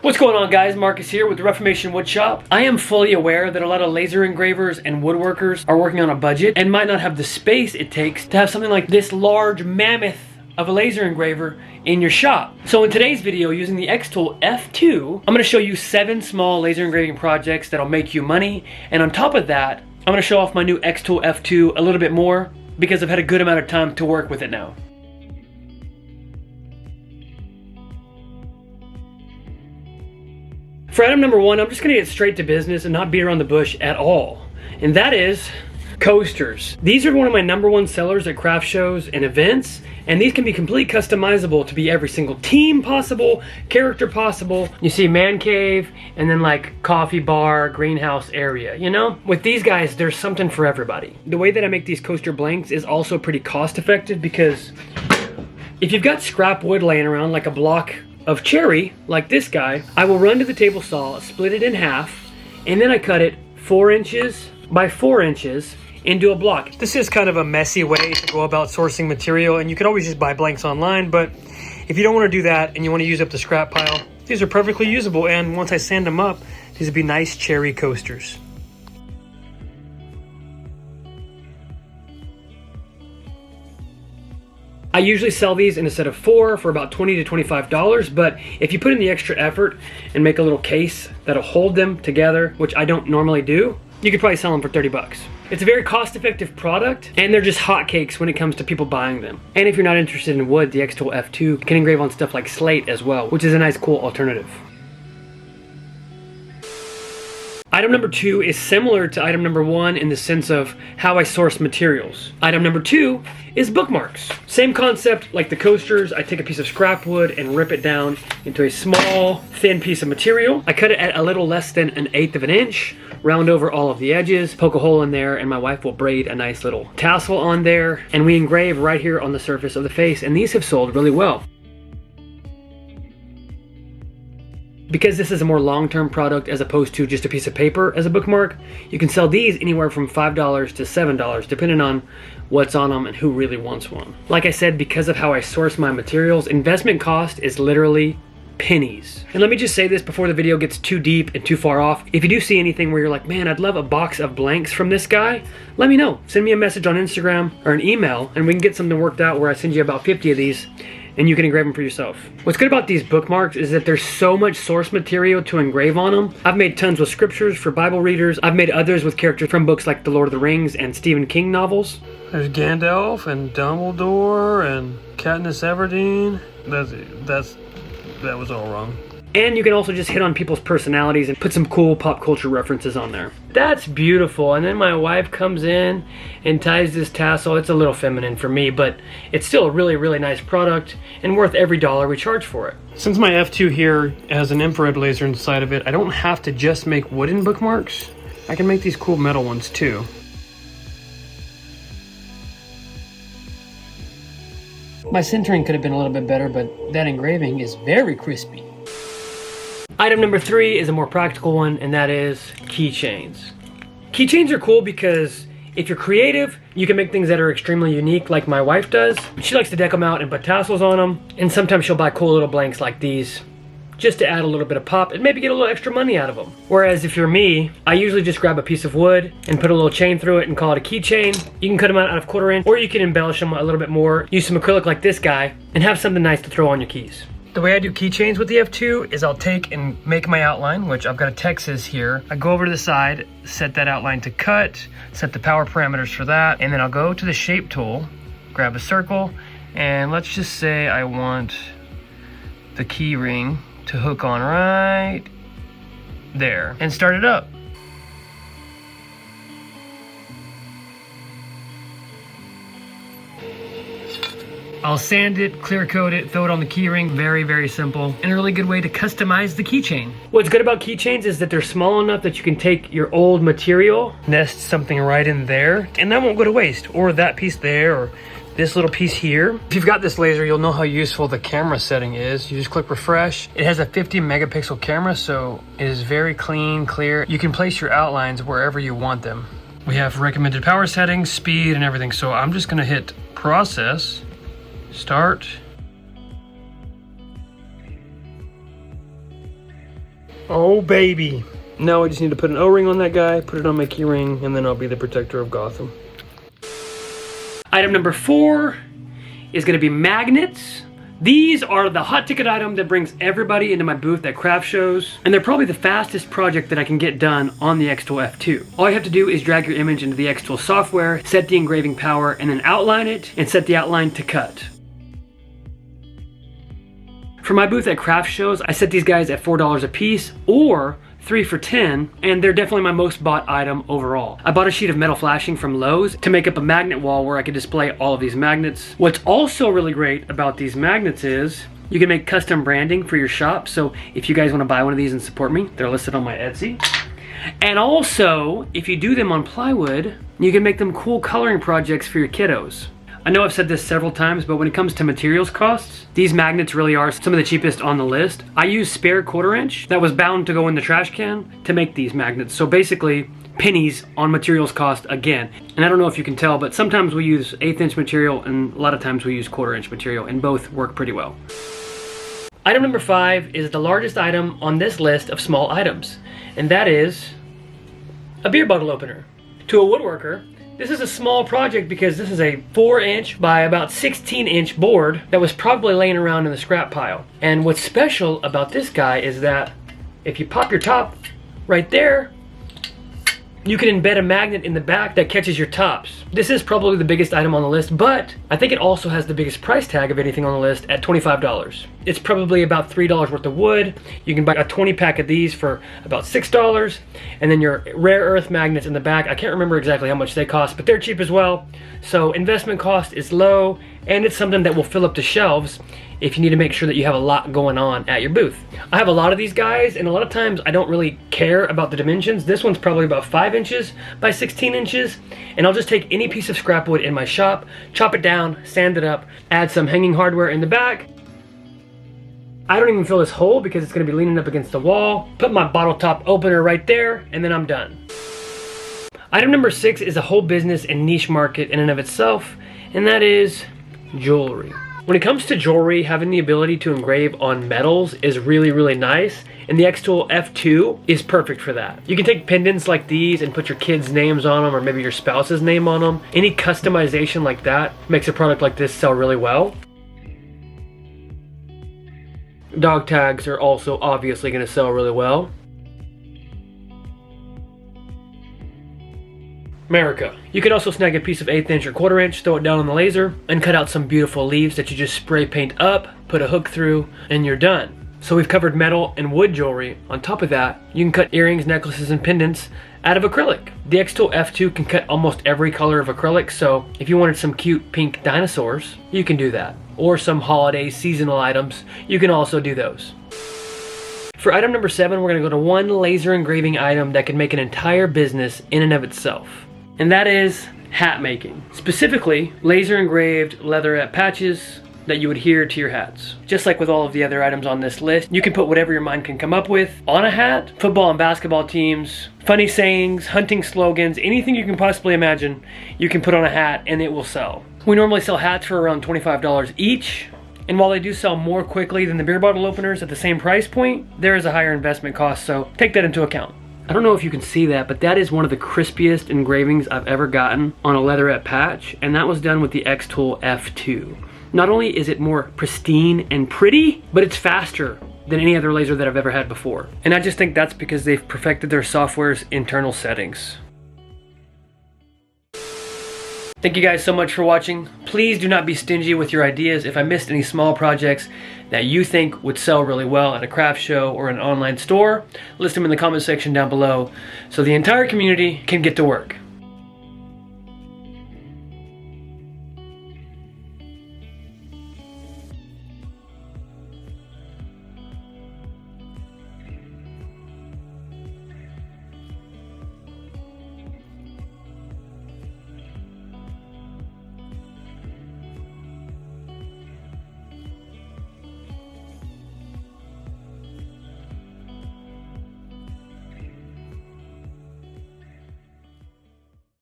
What's going on, guys? Marcus here with the Reformation Woodshop. I am fully aware that a lot of laser engravers and woodworkers are working on a budget and might not have the space it takes to have something like this large mammoth of a laser engraver in your shop. So in today's video, using the xTool F2, I'm going to show you 7 small laser engraving projects that'll make you money. And on top of that, I'm going to show off my new xTool F2 a little bit more because I've had a good amount of time to work with it now. For item number 1, I'm just gonna get straight to business and not beat around the bush at all. And that is coasters. These are one of my #1 sellers at craft shows and events, and these can be completely customizable to be every single team possible, character possible. You see man cave, and then like coffee bar, greenhouse area, you know? With these guys, there's something for everybody. The way that I make these coaster blanks is also pretty cost effective because if you've got scrap wood laying around like a block of cherry, like this guy, I will run to the table saw, split it in half, and then I cut it 4 inches by 4 inches into a block. This is kind of a messy way to go about sourcing material, and you can always just buy blanks online, but if you don't want to do that and you want to use up the scrap pile, these are perfectly usable, and once I sand them up, these would be nice cherry coasters. I usually sell these in a set of 4 for about $20 to $25, but if you put in the extra effort and make a little case that'll hold them together, which I don't normally do, you could probably sell them for 30 bucks. It's a very cost-effective product, and they're just hotcakes when it comes to people buying them. And if you're not interested in wood, the xTool F2 can engrave on stuff like slate as well, which is a nice, cool alternative. Item number 2 is similar to item number 1 in the sense of how I source materials. Item number 2 is bookmarks. Same concept like the coasters. I take a piece of scrap wood and rip it down into a small, thin piece of material. I cut it at a little less than 1/8 of an inch, round over all of the edges, poke a hole in there, and my wife will braid a nice little tassel on there, and we engrave right here on the surface of the face, and these have sold really well. Because this is a more long-term product as opposed to just a piece of paper as a bookmark, you can sell these anywhere from $5 to $7 depending on what's on them and who really wants one. Like I said, because of how I source my materials, investment cost is literally pennies. And let me just say this before the video gets too deep and too far off. If you do see anything where you're like, man, I'd love a box of blanks from this guy, let me know. Send me a message on Instagram or an email and we can get something worked out where I send you about 50 of these and you can engrave them for yourself. What's good about these bookmarks is that there's so much source material to engrave on them. I've made tons with scriptures for Bible readers. I've made others with characters from books like The Lord of the Rings and Stephen King novels. There's Gandalf and Dumbledore and Katniss Everdeen. That was all wrong. And you can also just hit on people's personalities and put some cool pop culture references on there. That's beautiful. And then my wife comes in and ties this tassel. It's a little feminine for me, but it's still a really, really nice product and worth every dollar we charge for it. Since my F2 here has an infrared laser inside of it, I don't have to just make wooden bookmarks. I can make these cool metal ones too. My centering could have been a little bit better, but that engraving is very crispy. Item number 3 is a more practical one, and that is keychains. Keychains are cool because if you're creative, you can make things that are extremely unique like my wife does. She likes to deck them out and put tassels on them, and sometimes she'll buy cool little blanks like these just to add a little bit of pop and maybe get a little extra money out of them. Whereas if you're me, I usually just grab a piece of wood and put a little chain through it and call it a keychain. You can cut them out of 1/4 inch, or you can embellish them a little bit more, use some acrylic like this guy, and have something nice to throw on your keys. The way I do keychains with the F2 is I'll take and make my outline, which I've got a Texas here. I go over to the side, set that outline to cut, set the power parameters for that, and then I'll go to the shape tool, grab a circle, and let's just say I want the key ring to hook on right there and start it up. I'll sand it, clear coat it, throw it on the keyring. Very, very simple and a really good way to customize the keychain. What's good about keychains is that they're small enough that you can take your old material, nest something right in there, and that won't go to waste. Or that piece there, or this little piece here. If you've got this laser, you'll know how useful the camera setting is. You just click refresh. It has a 50 megapixel camera, so it is very clean, clear. You can place your outlines wherever you want them. We have recommended power settings, speed, and everything. So I'm just gonna hit process, start, Oh baby. Now I just need to put an O-ring on that guy, put it on my key ring, and then I'll be the protector of Gotham. Item number 4 is gonna be magnets. These are the hot ticket item that brings everybody into my booth at craft shows, and they're probably the fastest project that I can get done on the xTool F2. All you have to do is drag your image into the xTool software, set the engraving power, and then outline it, and set the outline to cut. For my booth at craft shows, I set these guys at $4 a piece, or 3 for $10, and they're definitely my most bought item overall. I bought a sheet of metal flashing from Lowe's to make up a magnet wall where I could display all of these magnets. What's also really great about these magnets is you can make custom branding for your shop. So if you guys want to buy one of these and support me, they're listed on my Etsy. And also, if you do them on plywood, you can make them cool coloring projects for your kiddos. I know I've said this several times, but when it comes to materials costs, these magnets really are some of the cheapest on the list. I used spare 1/4 inch that was bound to go in the trash can to make these magnets. So basically, pennies on materials cost again. And I don't know if you can tell, but sometimes we use 1/8 inch material and a lot of times we use 1/4 inch material, and both work pretty well. Item number 5 is the largest item on this list of small items, and that is a beer bottle opener. To a woodworker, this is a small project because this is a 4-inch by about 16-inch board that was probably laying around in the scrap pile. And what's special about this guy is that if you pop your top right there, you can embed a magnet in the back that catches your tops. This is probably the biggest item on the list, but I think it also has the biggest price tag of anything on the list at $25. It's probably about $3 worth of wood. You can buy a 20 pack of these for about $6, and then your rare earth magnets in the back. I can't remember exactly how much they cost, but they're cheap as well. So investment cost is low, and it's something that will fill up the shelves if you need to make sure that you have a lot going on at your booth. I have a lot of these guys, and a lot of times I don't really care about the dimensions. This one's probably about 5 inches by 16 inches, and I'll just take any piece of scrap wood in my shop, chop it down, sand it up, add some hanging hardware in the back. I don't even fill this hole because it's gonna be leaning up against the wall. Put my bottle top opener right there, and then I'm done. Item number 6 is a whole business and niche market in and of itself, and that is jewelry. When it comes to jewelry, having the ability to engrave on metals is really, really nice, and the xTool F2 is perfect for that. You can take pendants like these and put your kids' names on them, or maybe your spouse's name on them. Any customization like that makes a product like this sell really well. Dog tags are also obviously going to sell really well. America. You can also snag a piece of 1/8 inch or 1/4 inch, throw it down on the laser, and cut out some beautiful leaves that you just spray paint up, put a hook through, and you're done. So we've covered metal and wood jewelry. On top of that, you can cut earrings, necklaces, and pendants out of acrylic. The xTool F2 can cut almost every color of acrylic, so if you wanted some cute pink dinosaurs, you can do that. Or some holiday seasonal items, you can also do those. For item number 7, we're gonna go to one laser engraving item that can make an entire business in and of itself. And that is hat making. Specifically, laser engraved leatherette patches that you adhere to your hats. Just like with all of the other items on this list, you can put whatever your mind can come up with on a hat. Football and basketball teams, funny sayings, hunting slogans, anything you can possibly imagine, you can put on a hat and it will sell. We normally sell hats for around $25 each. And while they do sell more quickly than the beer bottle openers at the same price point, there is a higher investment cost, so take that into account. I don't know if you can see that, but that is one of the crispiest engravings I've ever gotten on a leatherette patch, and that was done with the xTool F2. Not only is it more pristine and pretty, but it's faster than any other laser that I've ever had before. And I just think that's because they've perfected their software's internal settings. Thank you guys so much for watching. Please do not be stingy with your ideas. If I missed any small projects that you think would sell really well at a craft show or an online store, list them in the comment section down below so the entire community can get to work.